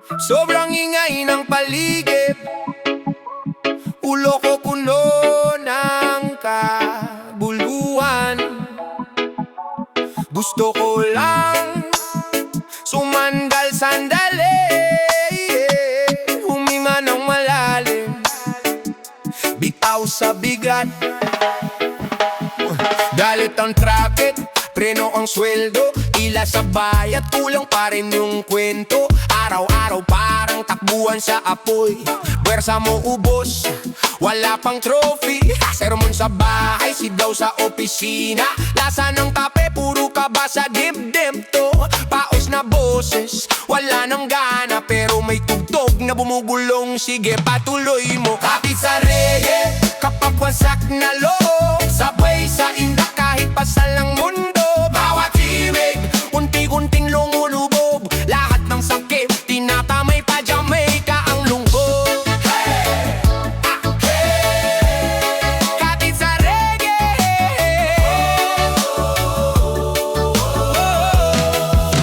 Sobrang ingay ng paligid, ulo ko kuno ng kabuluhan. Gusto ko lang sumandal sandali, huminga ng malalim, bitaw sa bigat. Galit ang traffic, preno ang sweldo, tila sa bayat, kulang pa rin yung kwento. Araw-araw parang takbuhan sa apoy, pwersa mo ubos, wala pang trophy. Sermon sa bahay, sigaw sa opisina, lasa ng kape, puro ka ba sa dibdib to. Paos na boses, wala nang gana, pero may tugtog na bumubulong. Sige patuloy mo, kapit sa reggae, kapag wasak na loob, sabay sa indak kahit pasal ng mundo. Bawat himig, unti-unting lumulubog, lahat ng sakit tinatamay pa, Jamaica ang lungkot. Hey! Hey! Kapit sa reggae,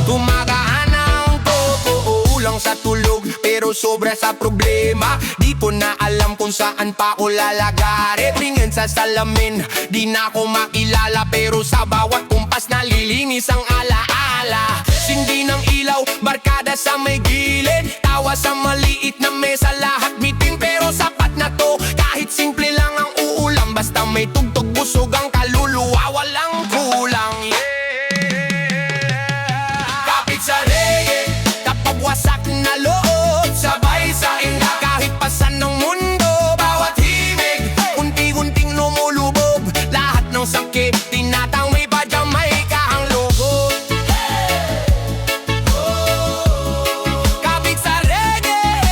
tumagaan ang totoo lang sa tulog, pero sobra sa problema. Di ko na alam kung saan pa ko lalagari. Tingin sa salamin, di na ako makilala, pero sa bawat kumpas nalilinis ang alaala. Sindi ng ilaw, barkada sa may gilid, tawa sa maliit na mesa, lahat bitin, pero sapat na to. Kahit simple lang ang uulam, basta may tugtog, busog ang kaluluwa, walang kulang. Kapit sa reggae, kapag wasak na loob, sabay sa indak kahit pasan ng mundo. Bawat himig, unti-unting lumulubog, lahat ng sakit tinatangay pa, Jamaica ang lungkot. Kapit sa reggae,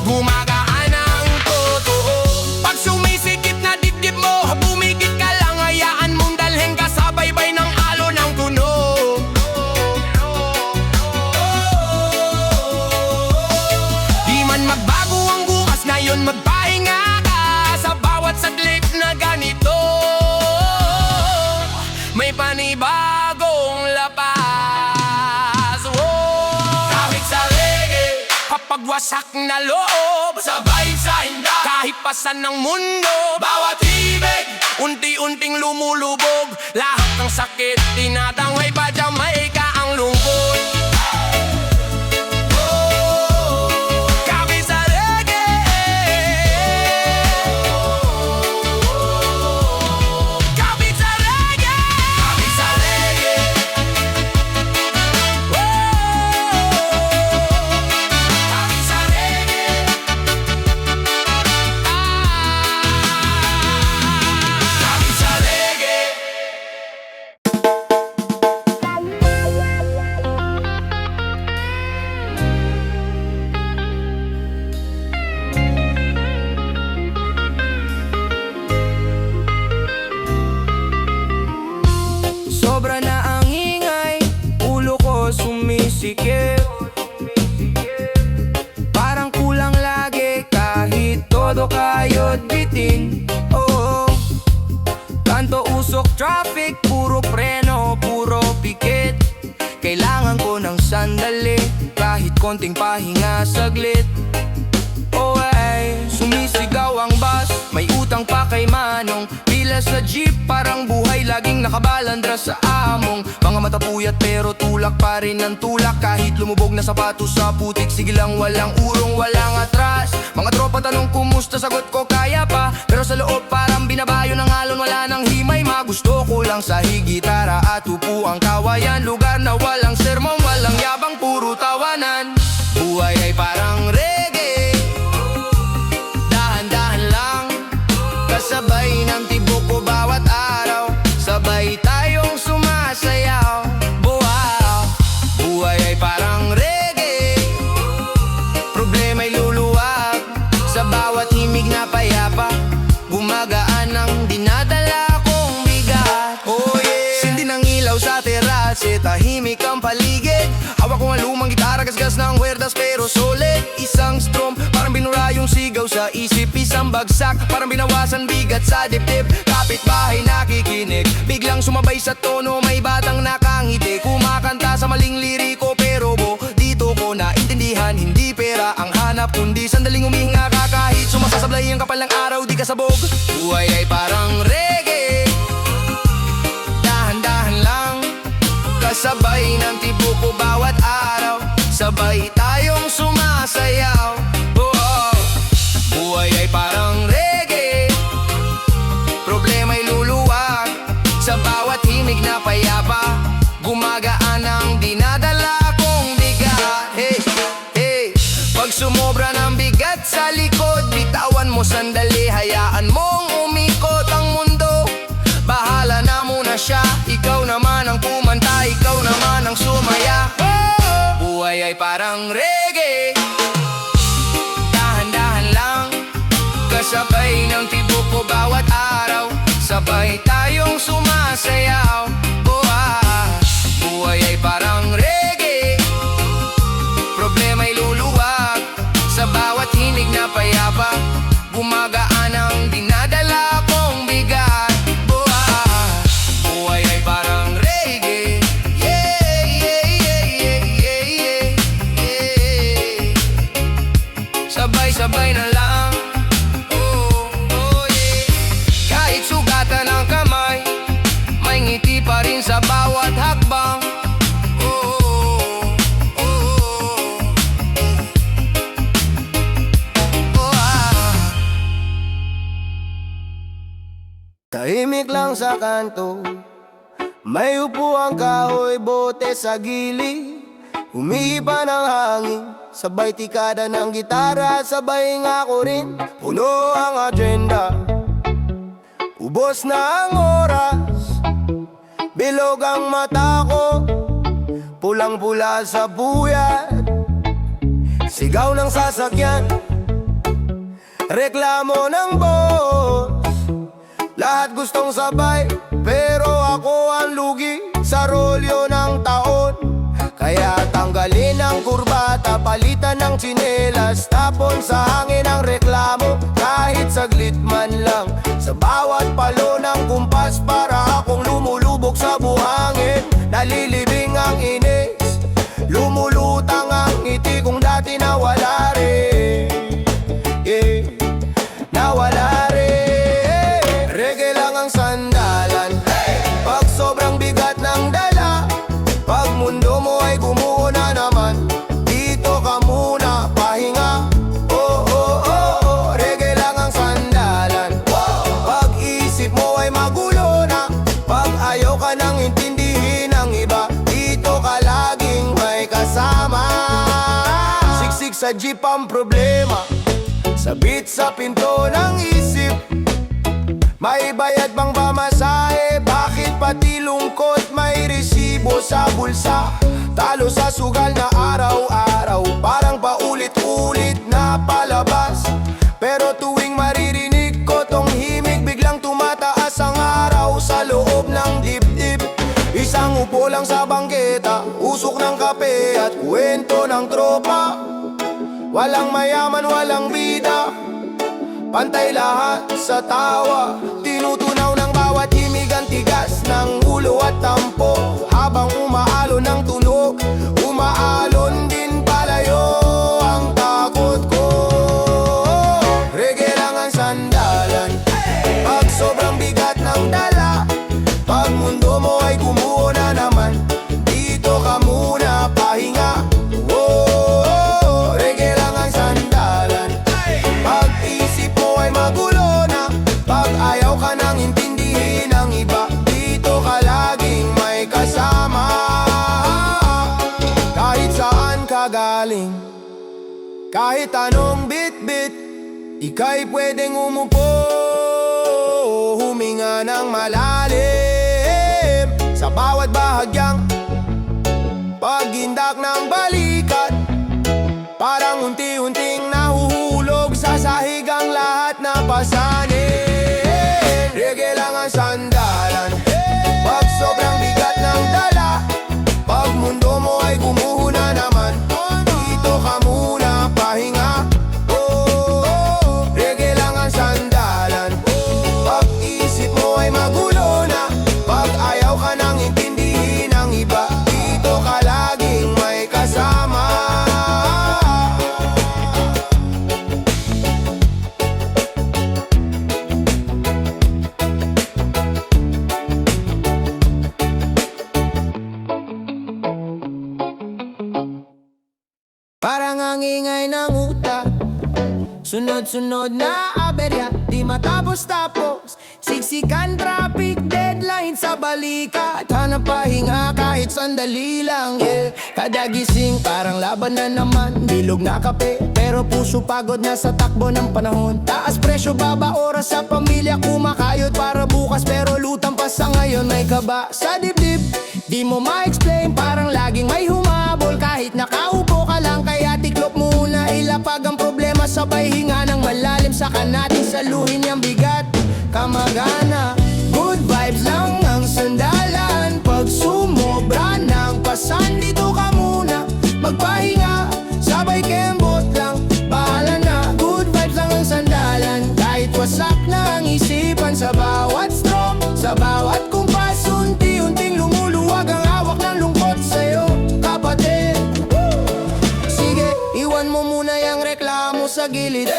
gumagaan ang totoo. Pag sumisikip na dibdib mo, bumigit ka lang, hayaan mong dalhin ka sa baybay ng alon ng tunog. Di man magbago ang bukas, ngayon magpahinga ka sa bawat saglit na ganito. May panibagong lapas. Kahit sa reggae, kapag wasak na loob, sabay sa indak kahit pasan ng mundo. Bawat himig, unti-unting lumulubog, lahat ng sakit tinatangay pa, Jamaica ang lungkot. Kapit sa reggae, kapit sa reggae, kapit sa reggae. Kapit sa reggae, kapit sa reggae. Sobra na ang ingay, ulo ko sumisikip, parang kulang lagi kahit todo kayod bitin. Oh, kanto usok traffic, puro preno, puro pikit. Kailangan ko ng sandali, kahit konting pahinga saglit. Oh ay, sumisigaw ang bus, may utang pa kay Manong. Pila sa jeep, parang buhay laging nakabalandra sa among. Mga mata puyat pero tulak pa rin ang tulak, kahit lumubog na sapatos sa putik. Sige lang, walang urong, walang atras. Mga tropa tanong kumusta, sagot ko kaya pa, pero sa loob parang binabayo ng alon, wala nang himay. Magusto ko lang sa higitara at upo ang kawayan, lugar na walang sermon, walang yabang, puro tawanan. Buhay ay parang reggae, dahan-dahan lang, kasabay ng tibok ko bawat araw, sabay tayong sumasayaw. Wow, buhay ay parang reggae, problema'y luluwag, sa bawat himig na payapa, gumagaan ang dinadala kong bigat. Oh yeah, sindi ng ilaw sa terase, tahimik ang paligid, hawak ko ang lumang gitara, gasgas ng huwerdas pero solid. Isang strum, parang binura yung sigaw sa isip. Isang bagsak, parang binawasan bigat sa dibdib. Kapitbahay nakikinig, biglang sumabay sa tono, may batang nakangiti. sandaling humihinga ka kahit sumasasablay ang kapal ng araw, di ka sabog. Buhay ay parang reggae, dahan-dahan lang, kasabay ng tibok ko bawat araw. Sabay tayong sumasayaw. Oh, buhay ay parang reggae, problema'y luluwag sa bawat himig na payapa. Gumagaan ang dinadala kong bigat. Hey, hey, pag sumobra ng bigat sa likod, bitawan mo sandali, hayaan mong umikot ang mundo. Bahala na muna siya, ikaw naman ang kumanta, ikaw naman ang sumaya. Buhay ay parang reggae, dahan-dahan lang, kasabay ng tibok ko bawat araw. Sabay tayong sumasayaw. Buhay ay parang reggae, problema'y luluwag sa bawat hinig na payapa. Gumagaan ang dinadala kong bigat. Buhay ay parang reggae, yeah, yeah, yeah, yeah, yeah, yeah, yeah. Sabay-sabay na lang, oh, oh, yeah. Kahit sugatan ang kamay, may ngiti pa rin sa bawat hakbang. Tahimik lang sa kanto, may upuang kahoy, bote sa gilid. Humihipa ng hangin, sabay tikada ng gitara, sabay nga ko rin. Puno ang agenda, ubos na ang oras, bilog ang mata ko, pulang-pula sa puyat. Sigaw ng sasakyan, reklamo ng boss, lahat gustong sabay, pero ako ang lugi sa rolyo ng taon. Kaya tanggalin ang kurbata, palitan ng tsinelas, tapon sa hangin ang reklamo, kahit saglit man lang. Sa bawat palo ng kumpas, para akong lumulubog sa buhangin. Nalilibing ang inis, lumulutang ang ngiti kong dati nawala rin, yeah, nawala rin. Reggae lang ang sandalan, pag sobrang bigat ng dala. Pag mundo mo ay gumuho na naman, dito ka muna, pahinga. Oh, oh, oh, oh, reggae lang ang sandalan. Pag isip mo ay magulo na, pag ayaw ka nang intindihin ang iba, dito ka laging may kasama. Siksik sa jeep ang problema, sabit sa pinto ng isip. May bayad bang pamasahe? Bakit pati lungkot may resibo sa bulsa? Talo sa sugal na araw-araw, parang paulit-ulit na palabas. Pero tuwing maririnig ko tong himig, biglang tumataas ang araw sa loob ng dibdib. Isang upo lang sa bangketa, usok ng kape at kwento ng tropa. Walang mayaman, walang bida, pantay lahat sa tawa. Tinutunaw ng bawat himig ang tigas ng ulo at tampo. Habang umaalon ng tunog, umaalon din palayo ang takot ko. Reggae lang ang sandalan, pag sobrang bigat ng dala. Pag mundo mo ay gumuho na naman, dito ka muna, pahinga. Oh, reggae lang ang sandalan, pag isip mo ay magulo na, pag ayaw ka nang intindihin ang iba, dito ka laging may kasama. Kahit saan ka galing, kahit anong bit-bit, ika'y pwedeng umupo, huminga ng malalim. Sa bawat bahagyang paghindak ng balikat, parang unti-unting nahuhulog sa sahig ang lahat na pasanin. Reggae lang ang sandalan, pag sobrang bigat ng dala. Pag mundo mo ay gumuho na naman, dito ka muna, pahinga. Oh, reggae lang ang sandalan, pag isip mo ay magulo na, pag ayaw ka nang intindihin ang ingay ng utak. Sunod-sunod na aberya, di matapos-tapos. Siksikan traffic, deadline sa balikat. Hanap pahinga kahit sandali lang, yeah. Kada gising parang laban na naman. Bilog na kape, pero puso pagod na sa takbo ng panahon. Taas presyo, baba oras sa pamilya, kumakayod para bukas. Pero lutang pa sa ngayon, may kaba sa dibdib. Di mo ma-explain, parang laging may humabol. Kahit nakaupo ka lang, kaya tiklop muna. Ilapag ang problema, sabay hinga ng malalim. Saka natin saluhin yung bigat, kamagana. Good vibes lang ang sandalan. Pag sumobra ng pasan, dito ka muna magpahinga, sabay kembot lang, bahala na. Good vibes lang ang sandalan. Kahit wasak na ang isipan, sa bawat stroke, sa bawat kumpas, unti-unting lumuluwag ang hawak ng lungkot sa'yo, kapatid. Sige, iwan mo muna yung reklamo sa gilid.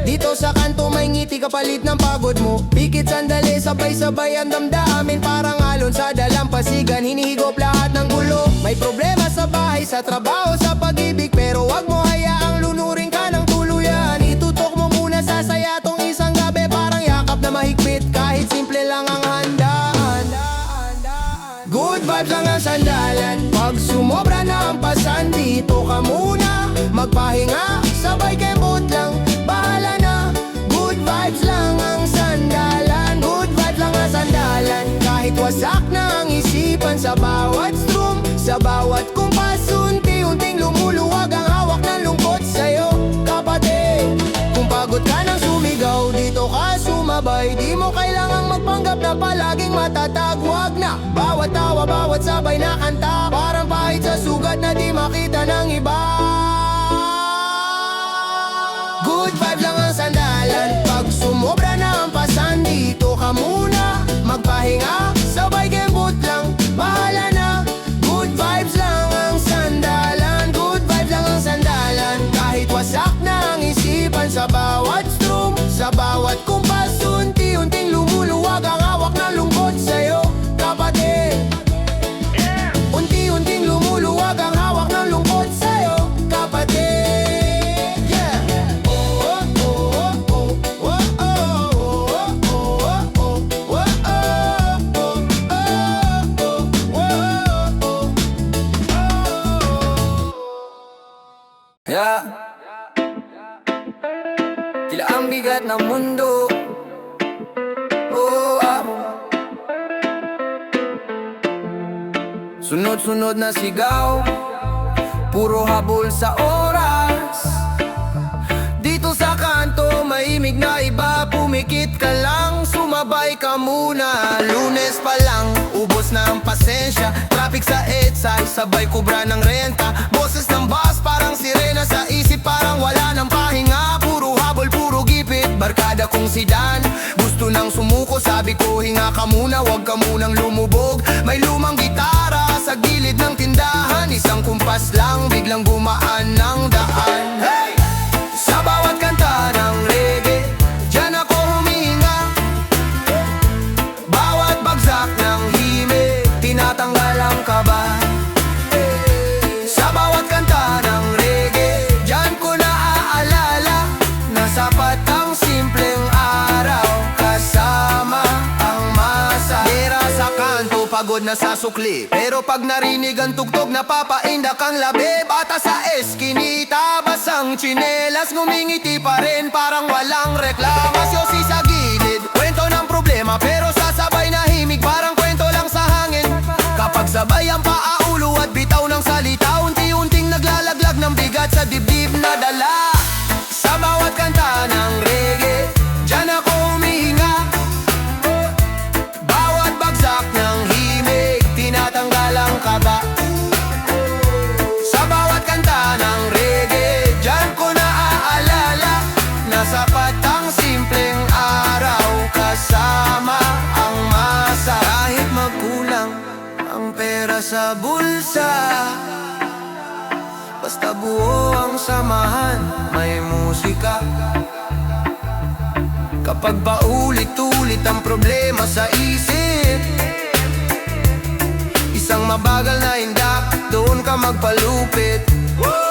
Dito sa kanto may ngiti kapalit ng pagod mo. Pikit sandali, sabay-sabay ang damdamin. Parang alon sa dalampasigan, hinihigop lahat ng gulo. May problema sa bahay, sa trabaho, sa pag-ibig, pero wag mo hayaang lunurin ka ng tuluyan. Itutok mo muna sa saya tong isang gabi. Parang yakap na mahigpit, kahit simple lang ang handaan. Good vibes lang ang sandalan. Pag sumobra na ang pasan, dito ka muna magpahinga, sabay kembot lang, bahala na. Good vibes lang ang sandalan. Good vibes lang ang sandalan. Kahit wasak na ang isipan, sa bawat strum, sa bawat kumpas, unti-unting lumuluwag ang hawak ng lungkot sa'yo, kapatid. Kung pagod ka nang sumigaw, dito ka sumabay. Di mo kailangang magpanggap na palaging matatag. Wag na, bawat tawa, bawat sabay na kanta, parang pahit sa sugat na di makita ng iba. Good vibe lang ang sandalan. Pag sumobra na ang pasan, dito ka muna magpahinga, sabay kembot lang, bahala na. Good vibes lang ang sandalan. Good vibes lang ang sandalan. Kahit wasak na ang isipan, sa bawat strum, sa bawat kumpas, unti-unting lumuluwag ang hawak ng lungkot sa'yo, kapatid. Unti-unting lumuluwag ang hawak ng lungkot sa'yo, kapatid. Yeah. Tila ang bigat ng mundo. Oh, ah. Sunod-sunod na sigaw, puro habol sa oras. Dito sa kanto, maimig na iba. Pumikit ka lang, sumabay ka muna. Lunes pa lang, ubos na ang pasensya. Traffic sa EDSA, sabay kubra ng renta. Boses ng bus, parang sirena sa isip. Parang wala ng pahinga, puro habol, puro gipit. Barkada kong sidan, gusto nang sumuko. Sabi ko, hinga ka muna, wag ka munang lumubog. May lumang gitara sa gilid ng tindahan. Isang kumpas lang, biglang gumaan ng daan. Hey! Sa bawat kanta ng reggae, diyan ako humihinga. Bawat bagsak ng himig, tinatanggal ang kaba. Sa bawat kanta ng reggae, diyan ko naaalala na sapat ang simpleng araw, kasama ang masa. Dera sa kanto, pagod na sa sukli, pero pag narinig ang tugtog, napapaindak ang labi. Bata sa eskinita, basang tsinelas, ngumingiti pa rin, parang walang reklamasyon. Si sa gilid, kwento ng problema, pero sasabay na himig, parang kwento lang sa hangin. Kapag sabay ang paaulo at bitaw ng salita, unti-unting naglalaglag ng bigat sa dibdib na dala. Sa bawat kanta ng reggae, diyan ako humihinga. Bawat bagsak ng himig, tinatanggal ang kaba. Sa bawat kanta ng reggae, diyan ko naaalala na sapat ang simpleng araw, kasama ang masa. Kahit magkulang ang pera sa bulsa, basta buo ang samahan, may musika. Kapag paulit-ulit ang problema sa isip, isang mabagal na hindak, doon ka magpalupit. Whoa!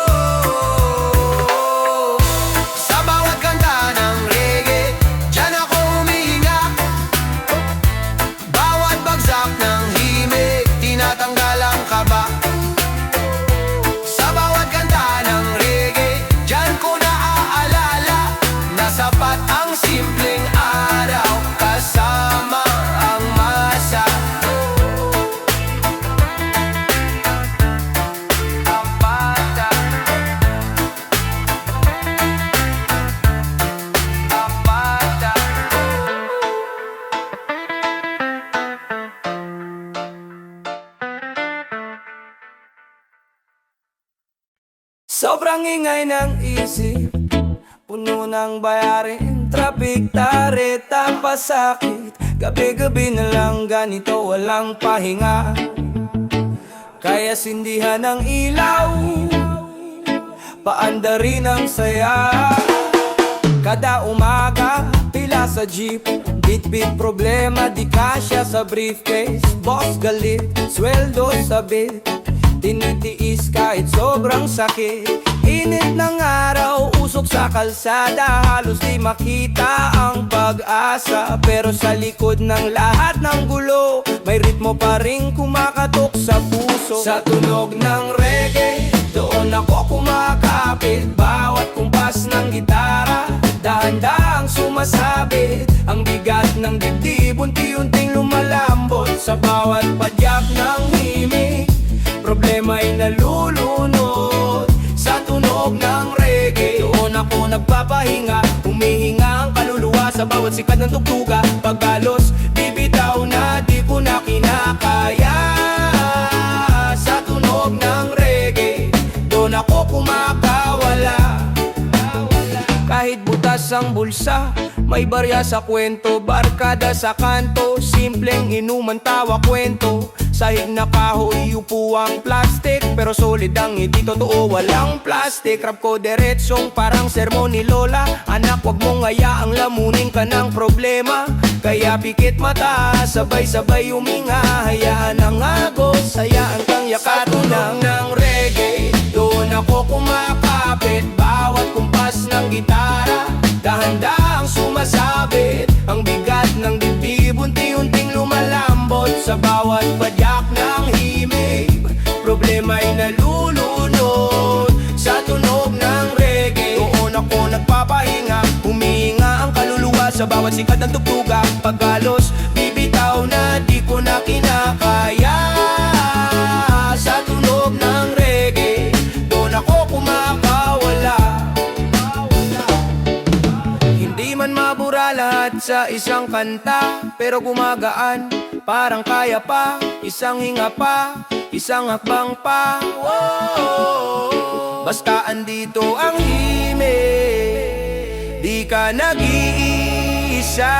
Sobrang ingay ng isip, puno ng bayarin, traffic, tareta, pasakit. Gabi-gabi na lang ganito, walang pahinga. Kaya sindihan ng ilaw, paandarin ang saya. Kada umaga, pila sa jeep, bit-bit problema, di kasya sa briefcase. Boss galit, sweldo sabit, tinitiis kahit sobrang sakit. Init ng araw, usok sa kalsada, halos di makita ang pag-asa. Pero sa likod ng lahat ng gulo, may ritmo pa rin kumakatok sa puso. Sa tunog ng reggae, doon ako kumakapit. Bawat kumpas ng gitara, dahan-dahang sumasabit. Ang bigat ng dibdib, unti-unting lumalambot. Sa bawat padyak ng himig, problema'y nalulunod. Sa tunog ng reggae, doon ako nagpapahinga. Humihinga ang kaluluwa sa bawat sikat ng tugtuga. Pagkalos, bibitaw na di ko na kinakaya. Sa tunog ng reggae, doon ako kumakawala. Kahit butas ang bulsa, may barya sa kwento. Barkada sa kanto, simpleng inuman, tawa, kwento. Sahig na kahoy, upo ang plastic, pero solid ang hindi totoo, walang plastic. Rap ko diretsong parang sermon ni Lola. Anak, wag mong hayaang lamunin ka ng problema. Kaya pikit mata, sabay-sabay huminga. Hayaan ang agos, hayaan kang yakatunan ng reggae. Doon ako kumakapit, bawat kumpas ng gitara, dahan-dahang sumasabit. Ang bigat ng dibdib, unti-unting lumalambot. Sa bawat padyak ng himig, problema'y nalulunod. Sa tunog ng reggae, doon ako nagpapahinga. Humihinga ang kaluluwa sa bawat sikat ng tugtuga. Pagkalos, bibitaw na di ko na kinakaya. Sa tunog ng reggae, doon ako kumakawala. Hindi man mabura lahat sa isang kanta, pero gumagaan, parang kaya pa. Isang hinga pa, isang hakbang pa. Whoa. Basta andito ang himig, di ka nag-iisa.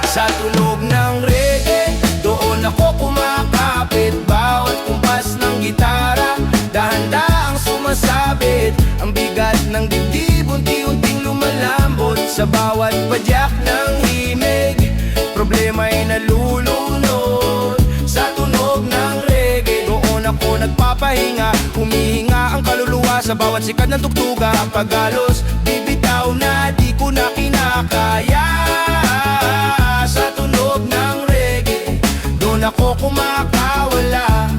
Sa tunog ng reggae, doon ako kumakapit. Bawat kumpas ng gitara, dahan-dahang sumasabit. Ang bigat ng dibdib, unti-unting lumalambot. Sa bawat padyak ng himig, problema'y nalulunod. Sa tunog ng reggae, doon ako nagpapahinga. Humihinga ang kaluluwa sa bawat sikat ng tugtuga. Paghalos, bibitaw na di ko na kinakaya. Sa tunog ng reggae, doon ako kumakawala.